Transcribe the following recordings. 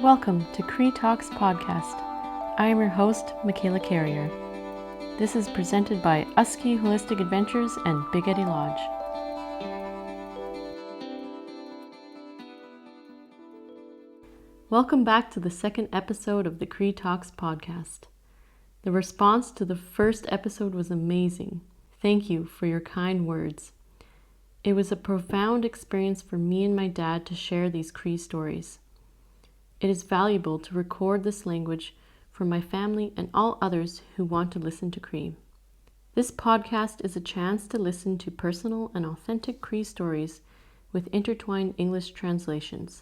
Welcome to Cree Talks podcast. I am your host, Michaela Carrier. This is presented by AskiAdventures and Big Eddy Lodge. Welcome back to the second episode of the Cree Talks podcast. The response to the first episode was amazing. Thank you for your kind words. It was a profound experience for me and my dad to share these Cree stories. It is valuable to record this language for my family and all others who want to listen to Cree. This podcast is a chance to listen to personal and authentic Cree stories with intertwined English translations.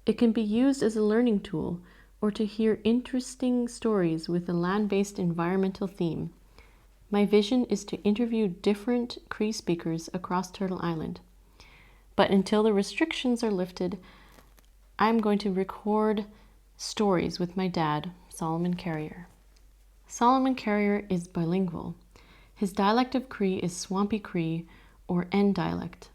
It can be used as a learning tool or to hear interesting stories with a land-based environmental theme. My vision is to interview different Cree speakers across Turtle Island. But until the restrictions are lifted, I'm going to record stories with my dad, Solomon Carrier. Solomon Carrier is bilingual. His dialect of Cree is Swampy Cree or N dialect.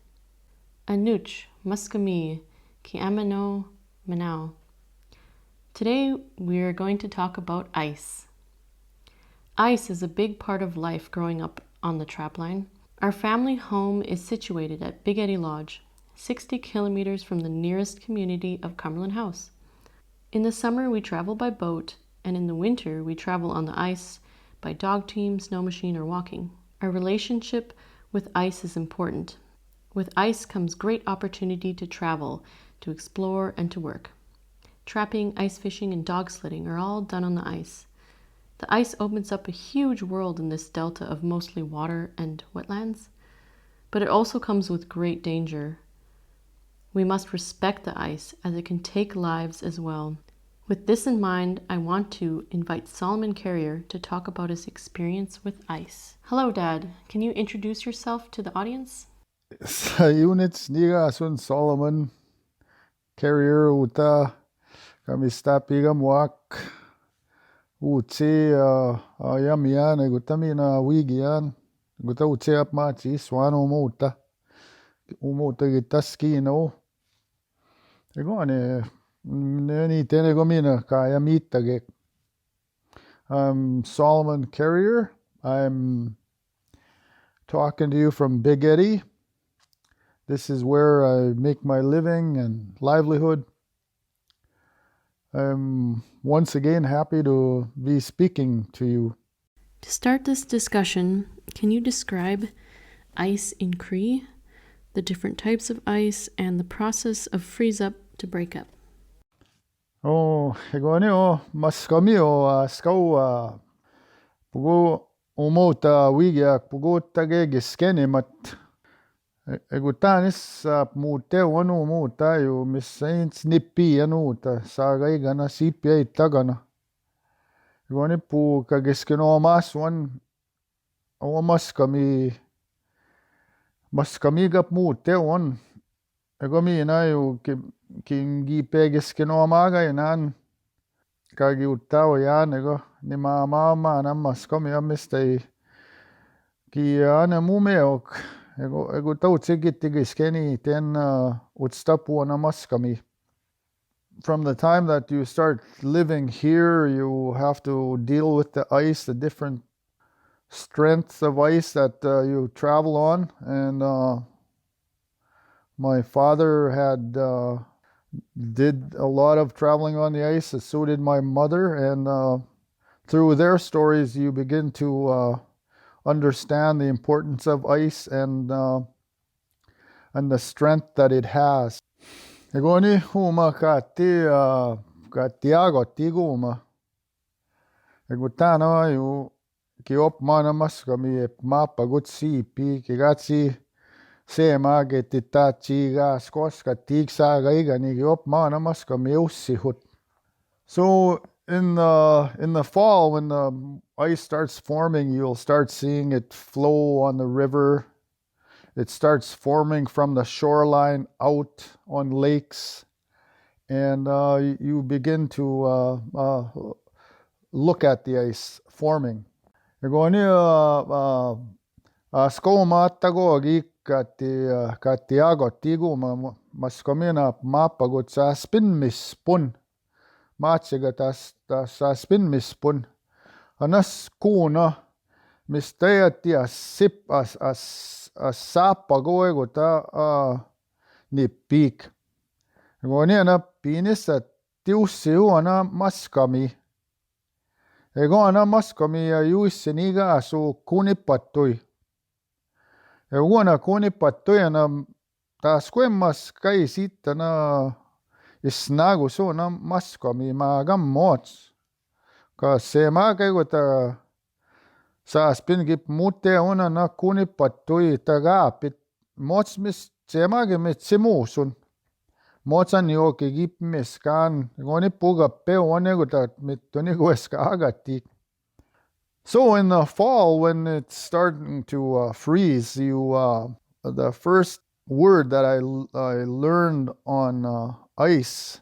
Anuch, Muskami, Kiamano, Manao. Today we are going to talk about ice. Ice is a big part of life growing up on the trapline. Our family home is situated at Big Eddy Lodge, 60 kilometers from the nearest community of Cumberland House. In the summer we travel by boat, and in the winter we travel on the ice by dog team, snow machine, or walking. Our relationship with ice is important. With ice comes great opportunity to travel, to explore, and to work. Trapping, ice fishing, and dog sledding are all done on the ice. The ice opens up a huge world in this delta of mostly water and wetlands, but it also comes with great danger. We must respect the ice as it can take lives as well. With this in mind, I want to invite Solomon Carrier to talk about his experience with ice. Hello, Dad. Can you introduce yourself to the audience? Sa units niga asun Solomon Carrier uta kami stapigam wak utsi yamian gutamina wigian guta utsi ap machi swan umuta gitaskino egone neni tenegomina kaya mitage. I'm Solomon Carrier. I'm talking to you from Big Eddy. This is where I make my living and livelihood. I'm once again happy to be speaking to you. To start this discussion, can you describe ice in Cree, the different types of ice, and the process of freeze up to break up? Egone maskami skau pugo umota wigiak pugo tage giskene mat egutanis mute wanu muta ju missaint nippi anuta sagai gana sipia itagana egone pu kagiskeno mas wan maskami gap mute wan egomi na ju kingi pegiskeno maga inan kagi utawa yan ego ni mama na maskami amistei ki ana mumeok ego tautsigitigiskeni ten utstapu na maskami. From the time that you start living here, you have to deal with the ice, the different strengths of ice that you travel on. And my father did a lot of traveling on the ice, so did my mother. And through their stories, you begin to understand the importance of ice and the strength that it has. Egoni huma katiago guma. Egutano yu kiop manamas kami mapa gutsi pi kigatsi sema getitachi gas koska tiksa gaigani kiop manamas kami ussi hut. So in the fall, when the ice starts forming, you'll start seeing it flow on the river. It starts forming from the shoreline out on lakes, and you begin to look at the ice forming. Egoni skoma tagogi katiago tigu maskomina mapagot sa spin mispun maatsiga tas spinmispun. Anas kuuna, mis täieti sip sapa koegu ta nippiik. Kun niena piinistä tiussi juona maskami. Ego ana maskami ja juissi niiga su kunipattui. Ja vuonna kunipattujana taas kuemmas käi sittana isnagu suuna maskami maaga moots. Ka se maaga ta saas pingip muute unana kunipattui tagaapit moots mis se maaga mitsi muusun. Mootsan jooki kipmiskaan, kun puga peonego that mitonigo agati. So in the fall, when it's starting to freeze, the first word that I learned on ice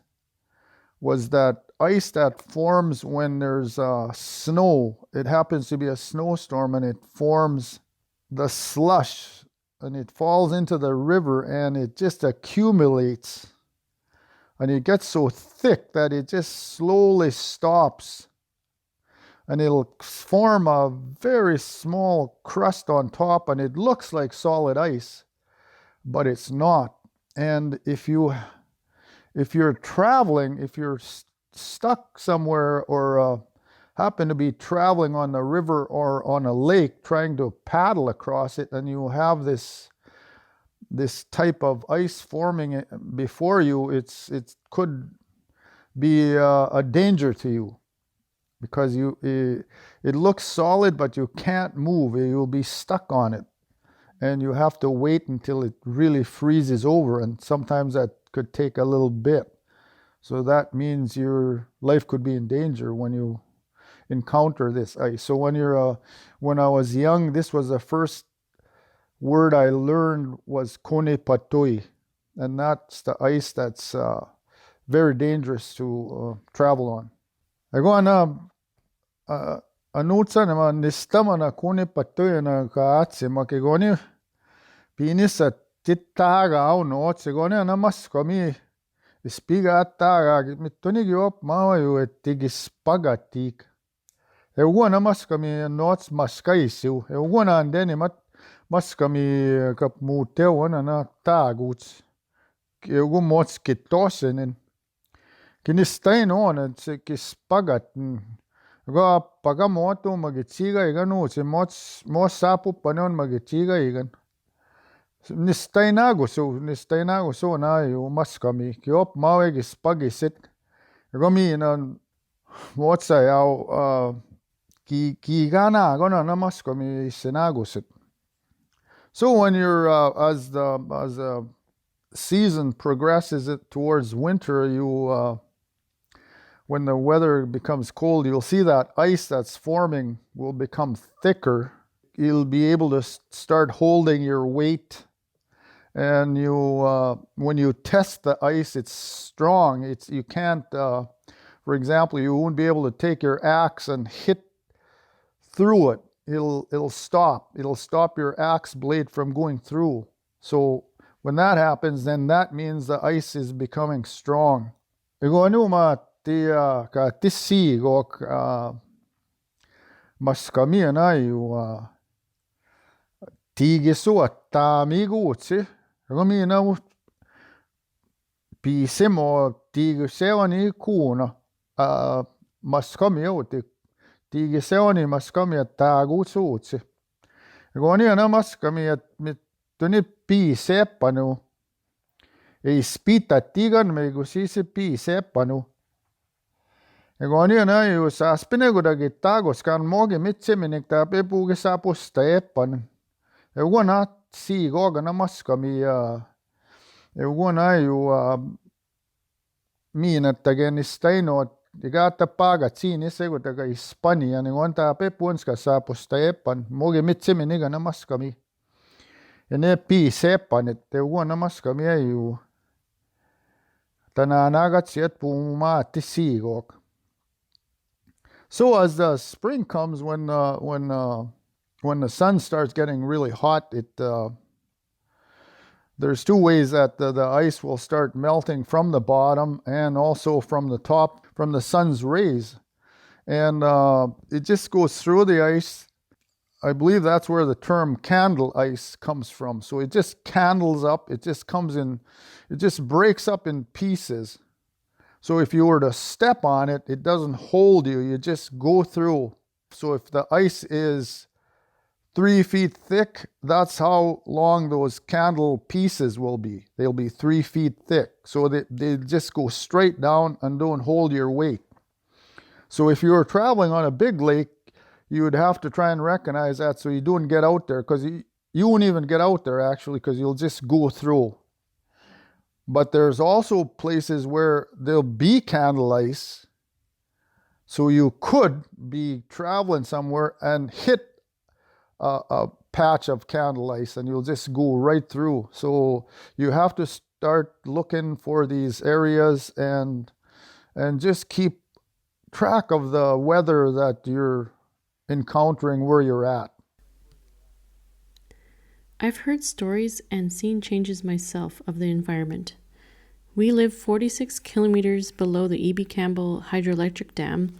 was that ice that forms when there's snow. It happens to be a snowstorm, and it forms the slush, and it falls into the river, and it just accumulates. And it gets so thick that it just slowly stops. And it'll form a very small crust on top, and it looks like solid ice, but it's not. And if you're traveling, if you're stuck somewhere or happen to be traveling on the river or on a lake trying to paddle across it, and you have this type of ice forming before you, it could be a danger to you, because it looks solid, but you can't move. You'll be stuck on it, and you have to wait until it really freezes over, and sometimes that could take a little bit. So that means your life could be in danger when you encounter this ice. So when I was young, this was the first word I learned was kone patoi, and that's the ice that's very dangerous to travel on. Ako anutsa naman nistama na kone patoi na kaatsi makigoni pinisa tittaga au noot sigoni na maskomi ispiga attaga mittoni giop maaju ettigis pagatik. Eugona maskami noots maskaisiu. Eugona andeni maskami kap muuteu na taaguuts. Eugu moots kitosenen. Kinistain on, et se kis pagat. Aga paga mootu magitsiga igan uutsi moos saapupane on magitsiga igan. Nistainagu su na ju maskami. Kiop maavegis pagisit. Aga miina mootsa jau Kigana gonna namaskomi senagusit. So when you're as the season progresses towards winter, when the weather becomes cold, you'll see that ice that's forming will become thicker. You'll be able to start holding your weight, and when you test the ice, it's strong. You can't, for example, you won't be able to take your axe and hit through it. It'll stop your axe blade from going through. So when that happens, then that means the ice is becoming strong. Ego anuma ka tisi gok maskami na yu tigisu atamigu ego mina pisemo tigisewani kuna maskami uti tigiseoni maskami taaguutsuutsi. Kun niina maskami, että tuni piiseppanu. Ei spita tigan meigu siis piiseppanu. Kun niina ju saaspine kuidagi taaguskaan moogi mitseminik ta pepuugi saapusta eppan. Kun siigooga maskami ja kun ju miinattagennistainoot Igata pagat siin isegutaga Hispania niin on tää pepuonska saapusta eppan mugi mitsiminiga namaskami. Ja ne piiseppan, että uon namaskami ei juu. Tänään agatsi et puumaatti siigok. So as the spring comes, when the sun starts getting really hot, there's two ways that the ice will start melting, from the bottom and also from the top, from the sun's rays. And it just goes through the ice. I believe that's where the term candle ice comes from. So it just candles up. It just comes in, it just breaks up in pieces. So if you were to step on it, it doesn't hold you. You just go through. So if the ice is 3 feet thick, that's how long those candle pieces will be. They'll be 3 feet thick. So they just go straight down and don't hold your weight. So if you were traveling on a big lake, you would have to try and recognize that so you don't get out there, because you won't even get out there actually, because you'll just go through. But there's also places where there'll be candle ice. So you could be traveling somewhere and hit a patch of candle ice and you'll just go right through. So you have to start looking for these areas and just keep track of the weather that you're encountering where you're at. I've heard stories and seen changes myself of the environment. We live 46 kilometers below the E.B. Campbell hydroelectric dam,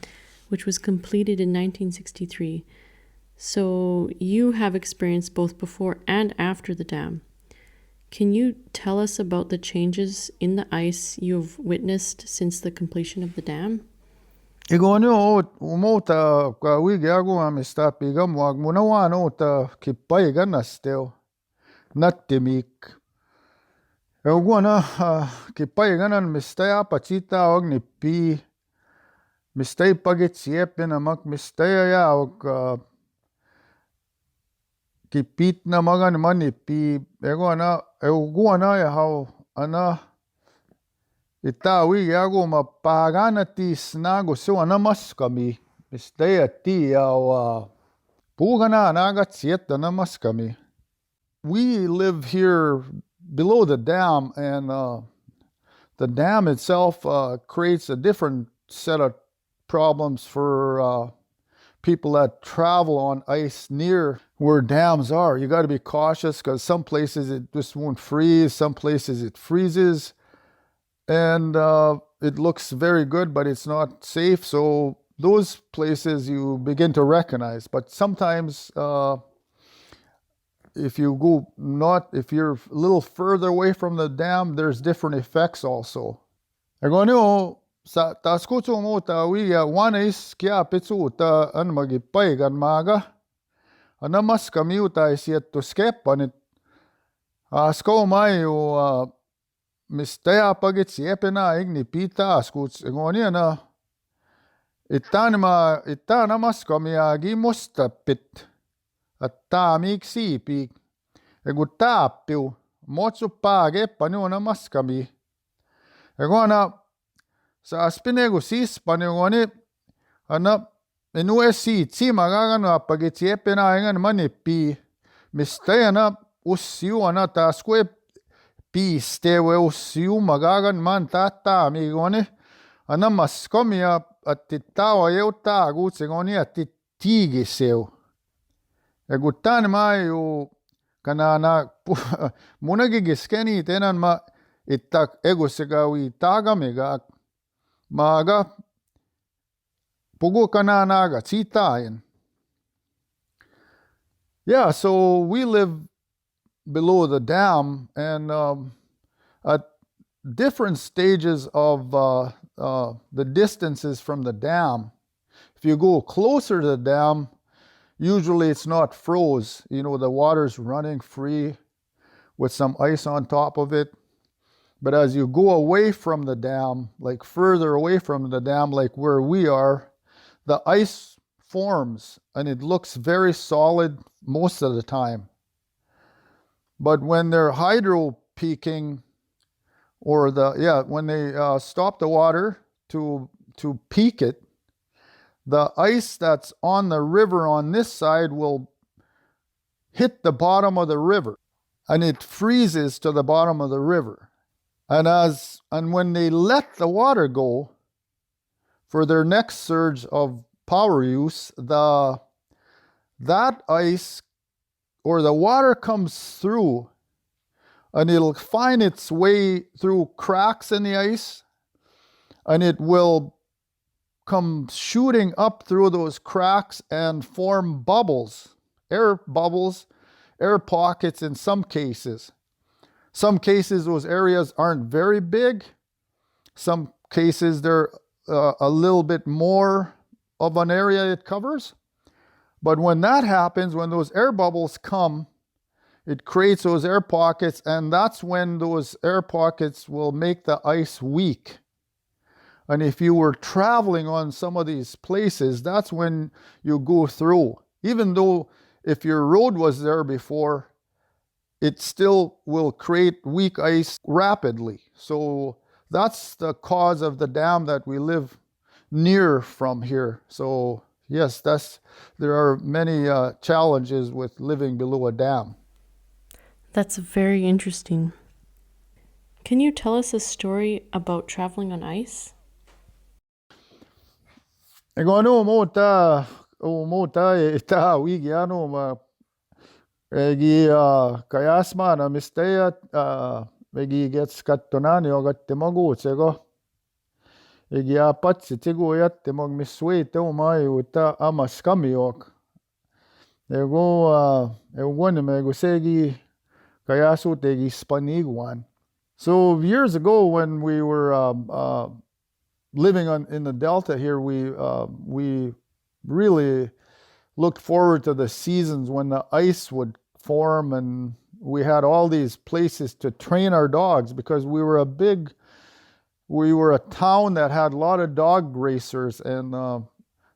which was completed in 1963. So you have experienced both before and after the dam. Can you tell us about the changes in the ice you've witnessed since the completion of the dam? Igonu umota kwa wigi agu amista pigam wag munawano ta kipai ganastel nattimik. Euguna kipai ganan mistaya pachita og nipi mistay pagit siepin amak mistaya ya og kipit na magan manipi euguna ya how ana itawi yago mapagana ti snago so anamas kami mistaya ti ya pugana nagat siet anamas kami. We live here below the dam, and the dam itself creates a different set of problems for people that travel on ice near where dams are. You got to be cautious because some places it just won't freeze, some places it freezes, and it looks very good, but it's not safe. So those places you begin to recognize. But sometimes if you're a little further away from the dam, there's different effects also. Sa taskutu mo ta wiya wanis kya pitsu ta an magipay gan maga anamas kami uta isiet to skepanit asko mayo mistaya pagit siepena igni pita askuts ngoni na itanamas kami agi mustapit at tamik sipi egutapiu motsu page panu namas kami egona sa aspinego sis panengoni ana enuesi si magagano pagitsiepe na engan manipi mistayana usiu ana tasque pi stewe usiu magagan man tata amigoni ana maskomia atitawa eu tagu segoni atitigi seu egutan mayo kanana munagigiskeni tenan ma itak egosagawi tagamega maga pugo kananaga tsitain. Yeah, so we live below the dam, and at different stages of the distances from the dam. If you go closer to the dam, usually it's not froze. You know, the water's running free with some ice on top of it. But as you go away from the dam, like further away from the dam, like where we are, the ice forms and it looks very solid most of the time. But when they're hydro peaking, or when they stop the water to peak it, the ice that's on the river on this side will hit the bottom of the river, and it freezes to the bottom of the river. And when they let the water go for their next surge of power use, that ice or the water comes through and it'll find its way through cracks in the ice, and it will come shooting up through those cracks and form bubbles, air pockets in some cases. Some cases, those areas aren't very big. Some cases, they're a little bit more of an area it covers. But when that happens, when those air bubbles come, it creates those air pockets, and that's when those air pockets will make the ice weak. And if you were traveling on some of these places, that's when you go through. Even though if your road was there before, it still will create weak ice rapidly. So that's the cause of the dam that we live near from here. So yes, there are many challenges with living below a dam. That's very interesting. Can you tell us a story about traveling on ice? Ego no mota ita wigi ano ma egi kayasma na misteya egi gets kattonani ogatte magutsego egi apatsi tigu yatte mag miswete umai uta amas kamiok ego one mego segi kayasu tegi spaniguan. So years ago when we were living in the Delta here, we really looked forward to the seasons when the ice would form, and we had all these places to train our dogs because we were a town that had a lot of dog racers, and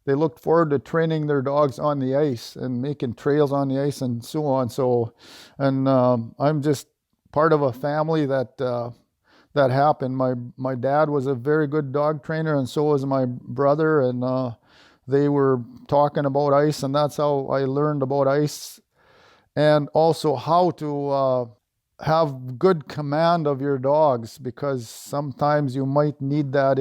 they looked forward to training their dogs on the ice and making trails on the ice and so on. So, and I'm just part of a family that happened. My dad was a very good dog trainer, and so was my brother, and they were talking about ice, and that's how I learned about ice, and also how to have good command of your dogs, because sometimes you might need that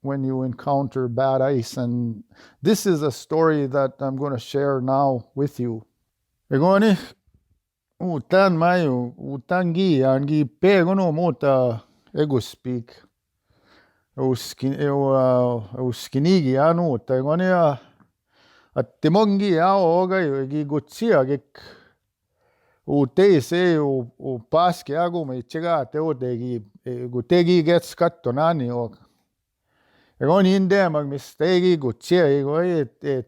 when you encounter bad ice. And this is a story that I'm going to share now with you. Egoni utan mayo utangi angi pegono mota ego speak. Uskinigi anu tegoni at timongi oga egi gutsia gek te se o paske ago me chega te o degi gutegi gets kattonani og egoni inde mag mistegi gutsia ego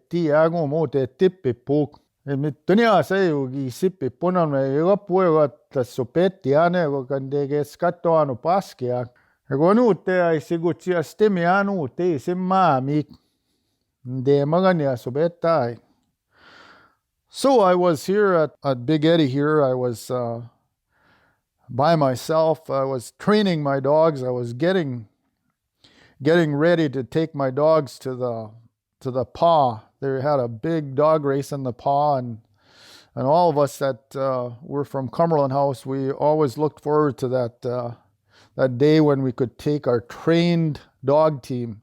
ti ago mo te tippi pok mittonia se o gi sippi ponan me ego puego ta sopetti ane ego kande gets kattoano paske egoni ute ai sigutsia stemiano te simma mi de magania sobetai. So I was here at Big Eddie here. I was by myself. I was training my dogs. I was getting ready to take my dogs to the paw. They had a big dog race in the paw, and all of us that were from Cumberland House, we always looked forward to that day when we could take our trained dog team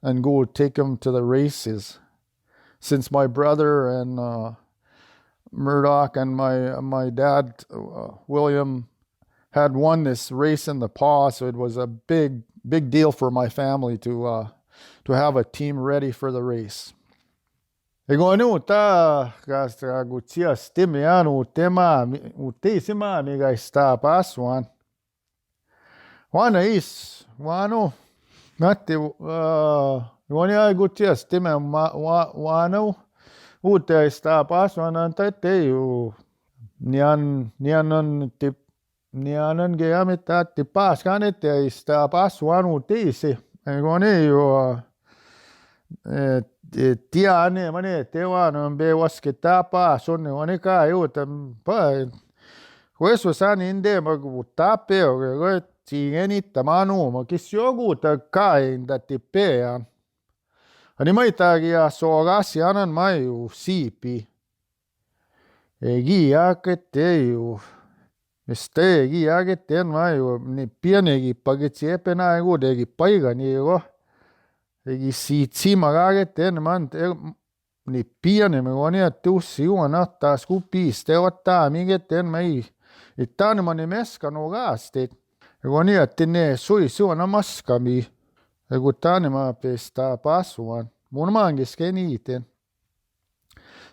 and go take them to the races. Since my brother and Murdoch and my dad, William, had won this race in the paw, so it was a big deal for my family to have a team ready for the race. Egonu ta gasta gutsia stimiano tema utesima mi gaista paswan. Wana is wano natti Iwania gutsia stime wano ute sta paswan tete nianan geamita tipas kanete sta paswan utisi egoni tiane mane tewan be wasketa pason ne ka utam pa questo san inde magutape o tigeni tamanu ma kisyogu ta kai da tipea. Ani mai tagia sogasi anan mai sipi. Egi aketeu. Egi aketen mai ni pianegi pagetsiepe na ego degi paiga ni ego. Egi si magageten man ni piane me gonia tu si una ta scupi ste otta amigeten mai Itanimani meskano gastit. Egoni atine sui suana maskami. Egutanima pesta pasuan. Munmangis keniten.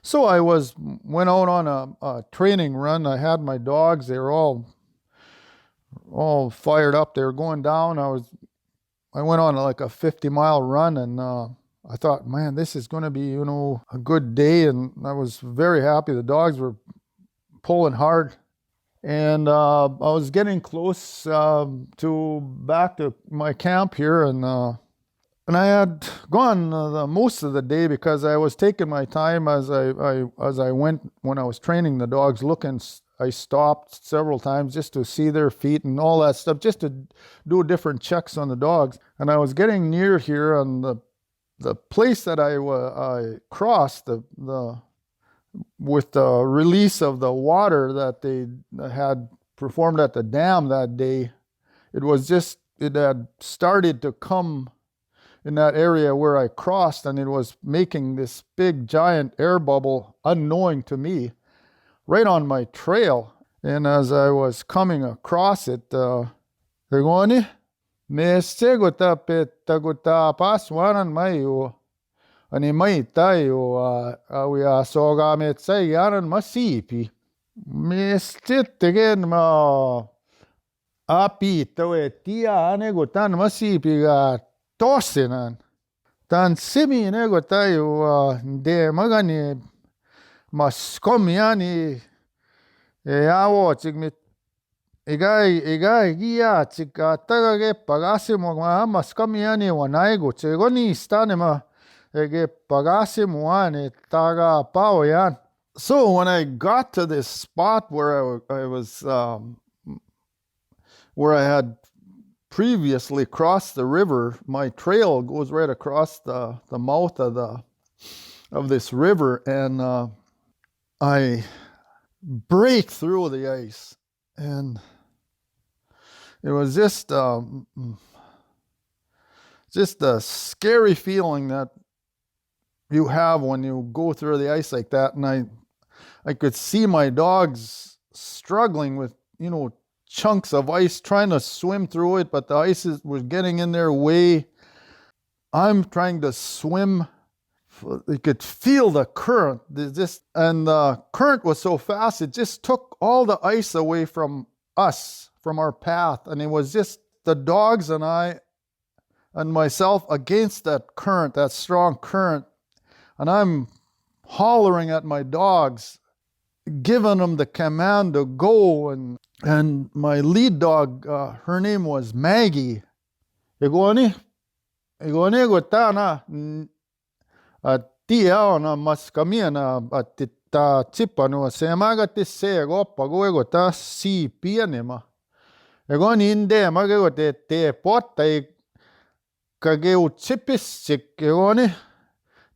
So I went out on a training run. I had my dogs. They were all fired up. They were going down. I went on like a 50-mile run, and I thought, man, this is going to be, a good day. And I was very happy. The dogs were pulling hard. And I was getting close back to my camp here, and I had gone most of the day because I was taking my time as I went when I was training the dogs. I stopped several times just to see their feet and all that stuff, just to do different checks on the dogs. And I was getting near here on the place that I crossed with the release of the water that they had performed at the dam that day. It had started to come in that area where I crossed, and it was making this big giant air bubble unknowing to me right on my trail. And as I was coming across it, they're going, Mesegota petaguta paswanan mayo. Ani mai tayo awia soga metsay yaran masipi. Mestitegen ma api tawe tia anegutan masipi ga tosinan. Tan simi nego tayo de magani maskomiani yawo chigmit igai gia chika tagage pagasimo ma maskomiani wanaigo chegoni stanema ege pagasimwane taga paoyan. So when I got to this spot where I was where I had previously crossed the river, my trail goes right across the mouth of this river, and I break through the ice, and it was just a scary feeling that you have when you go through the ice like that. And I could see my dogs struggling with chunks of ice, trying to swim through it, but the ice was getting in their way. I'm trying to swim. You could feel the current. And the current was so fast, it just took all the ice away from us, from our path. And it was just the dogs and I and myself against that current, that strong current. And I'm hollering at my dogs, giving them the command to go. And my lead dog, her name was Maggie. Igoni gotana tia na maskamina atita chipano semaga tisse gopa goegota si pianema. Igoni inde magegote te potai kageu chipis chik igoni.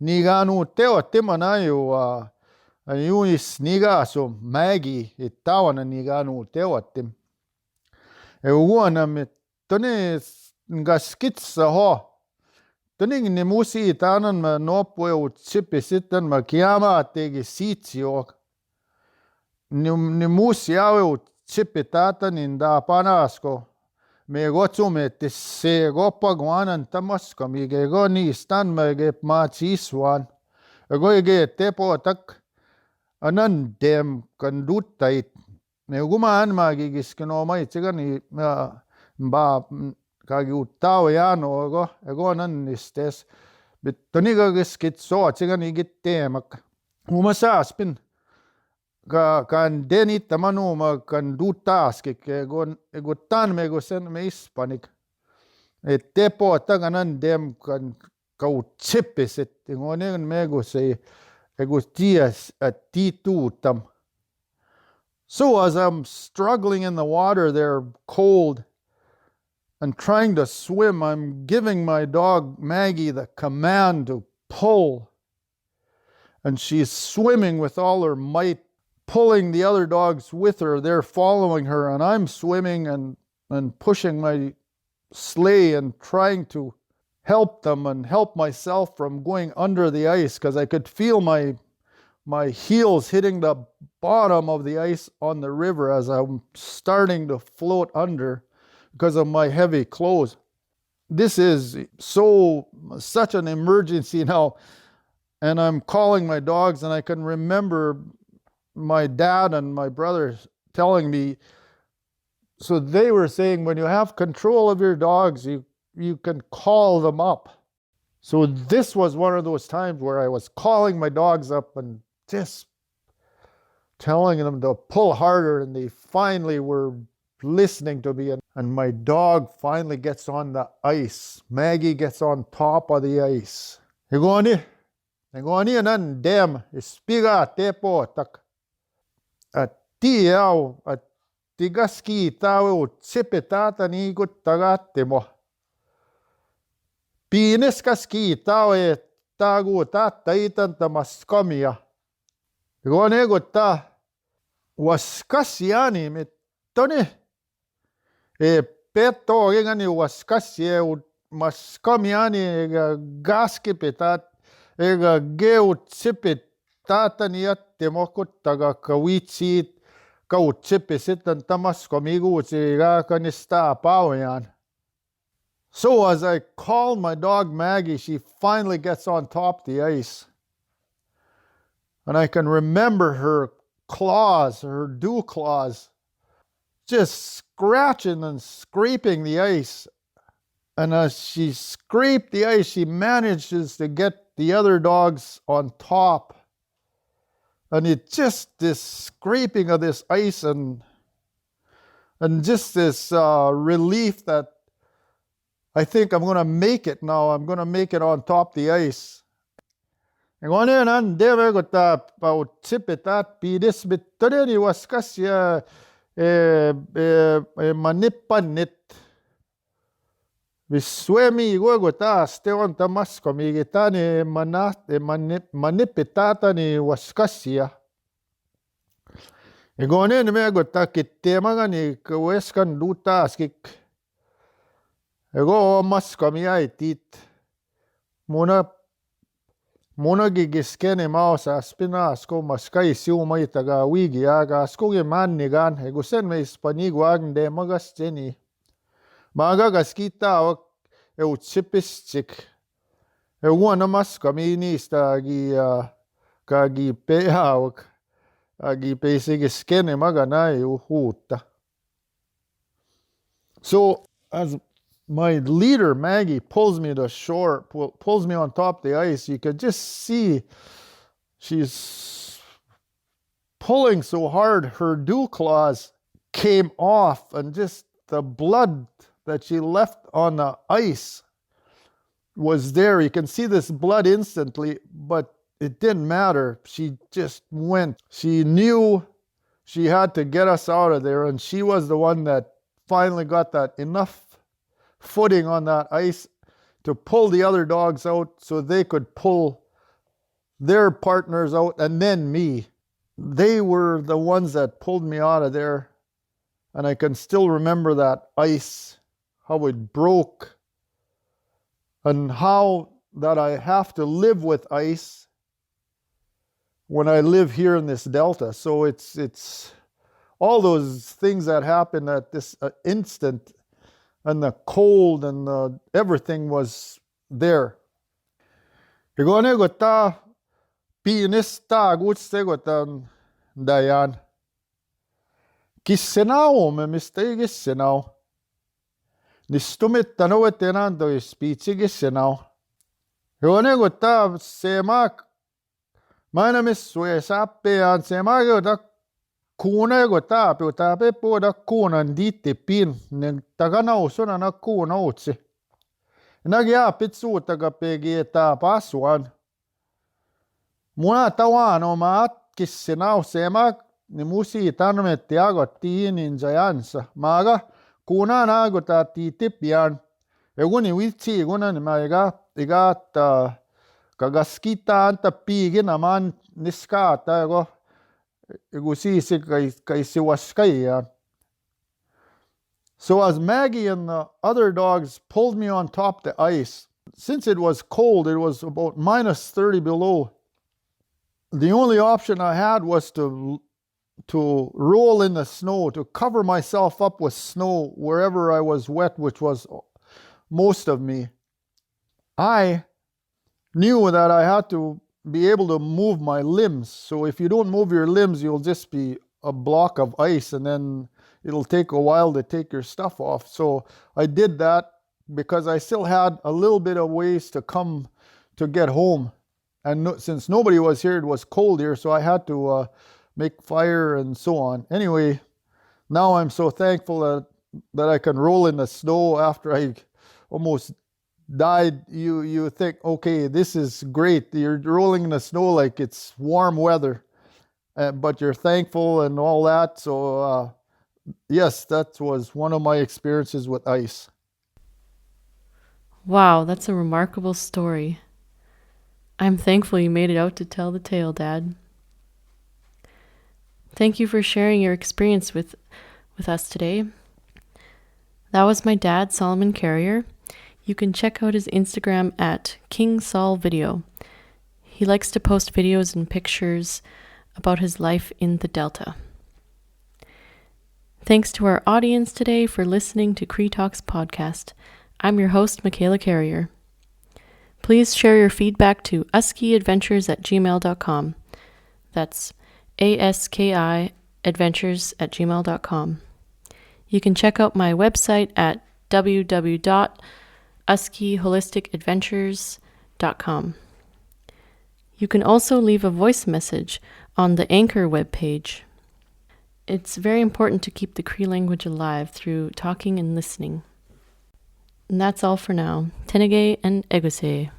Niganu teo timanayo ayunis niga so Maggie itawan niganu teo tim. Ewana mit tone ngaskitsa ho. Toning ni musi itanan ma nopwe u chipisitan ma kiama tegi sitio. Ni musi awe u chipitatan inda panasko. Me gochu me tisse gopa guanan tamasko mi go ni stan me ge machiswan. Ego ge tepo tak anan dem kandutait. Ne gumaan magigis kino mai chigani ba kagi utaw yano ego nan nistes. Bitoniga giskit so chigani gitemak. Umasa spin. Kan deni tamanu ma kan dutas ke egotan me gosen me hispanik tepo taganan dem kan kau chipis et ngonen me go say egotias at titutam. So as I'm struggling in the water there, cold and trying to swim, I'm giving my dog Maggie the command to pull, and she's swimming with all her might, pulling the other dogs with her. They're following her, and I'm swimming and pushing my sleigh and trying to help them and help myself from going under the ice, because I could feel my my heels hitting the bottom of the ice on the river as I'm starting to float under because of my heavy clothes. This is such an emergency now. And I'm calling my dogs, and I can remember my dad and my brother telling me, so they were saying when you have control of your dogs, you can call them up. So this was one of those times where I was calling my dogs up and just telling them to pull harder, and they finally were listening to me. And my dog finally gets on the ice. Maggie gets on top of the ice. You go on here? Ngoni nan dem spiga tepo tak at tiao at tigaski tao tsipetata ni gut tagate mo pines kaski tao tagu tataitan tamaskomia ngone gutta waskasiani metone peto ngani waskasie maskomiani gaski petat ega geu tsipit tataniat temokuttaga kawitsit kautsipisit tamas komigutsiga kanista paoyan. So as I called my dog Maggie, she finally gets on top of the ice. And I can remember her claws, her dew claws, just scratching and scraping the ice. And as she scraped the ice, she manages to get the other dogs on top. And it's just this scraping of this ice and just this relief that I think I'm going to make it now. I'm going to make it on top of the ice. Ngone nan deve gota pau tipetat pidis bitani waskasya manipanit. Viswemi igogota steon tamas komigitani manipitata ni waskasia. Igone ni me gota kitemaga ni kweskan duta skik. Ego mas komia itit. Muna gigiskene mausa spina sko maskai siu maitaga wigi aga sko gemannigan egusen me spaniguag de magas jeni. Maga gaskita o eutsipistik. Ewana mas kaminista gi pehauk agi peisigiskene magana uhuta. So as my leader Maggie pulls me to shore, pulls me on top of the ice, you could just see she's pulling so hard her dew claws came off, and just the blood that she left on the ice was there. You can see this blood instantly, but it didn't matter. She just went. She knew she had to get us out of there, and she was the one that finally got that enough footing on that ice to pull the other dogs out so they could pull their partners out, and then me. They were the ones that pulled me out of there. And I can still remember that ice, how it broke, and how that I have to live with ice when I live here in this delta. So it's all those things that happened at this instant, and the cold and everything was there. Igone gota pinista gutse gotan dayan. Kissenau me mistake kissenau. Nistumit tanowet tenando speech kissenau. Igone gota semak mana miswe sape an semak gota kuna gota pota pe poda kuna ndite pin ne tagana usona na kuna utse. Nagya pitsu taga pegeta paswan. Muna tawano maat kissenau semak ni musi tanmet tiago tiinin jayansa maga kuna na gota titipian eguni witsi guna ni maiga igat kagaskita anta pigi naman niskata go egusi si kai si waskaya. So as Maggie and the other dogs pulled me on top the ice, since it was cold, it was about -30 below. the only option I had was to roll in the snow, to cover myself up with snow wherever I was wet, which was most of me. I knew that I had to be able to move my limbs. So if you don't move your limbs, you'll just be a block of ice, and then it'll take a while to take your stuff off. So I did that because I still had a little bit of ways to come to get home. And since nobody was here, it was cold here, so I had to make fire and so on. Anyway, now I'm so thankful that I can roll in the snow after I almost died. You think, okay, this is great. You're rolling in the snow like it's warm weather, but you're thankful and all that. So yes, that was one of my experiences with ice. Wow, that's a remarkable story. I'm thankful you made it out to tell the tale, Dad. Thank you for sharing your experience with us today. That was my dad, Solomon Carrier. You can check out his Instagram at King Sol Video. He likes to post videos and pictures about his life in the Delta. Thanks to our audience today for listening to Cree Talks podcast. I'm your host, Michaela Carrier. Please share your feedback to AskiAdventures@gmail.com. That's AskiAdventures@gmail.com. You can check out my website at www.AskiHolisticAdventures.com. You can also leave a voice message on the Anchor webpage. It's very important to keep the Cree language alive through talking and listening. And that's all for now. Tenege and Eguse.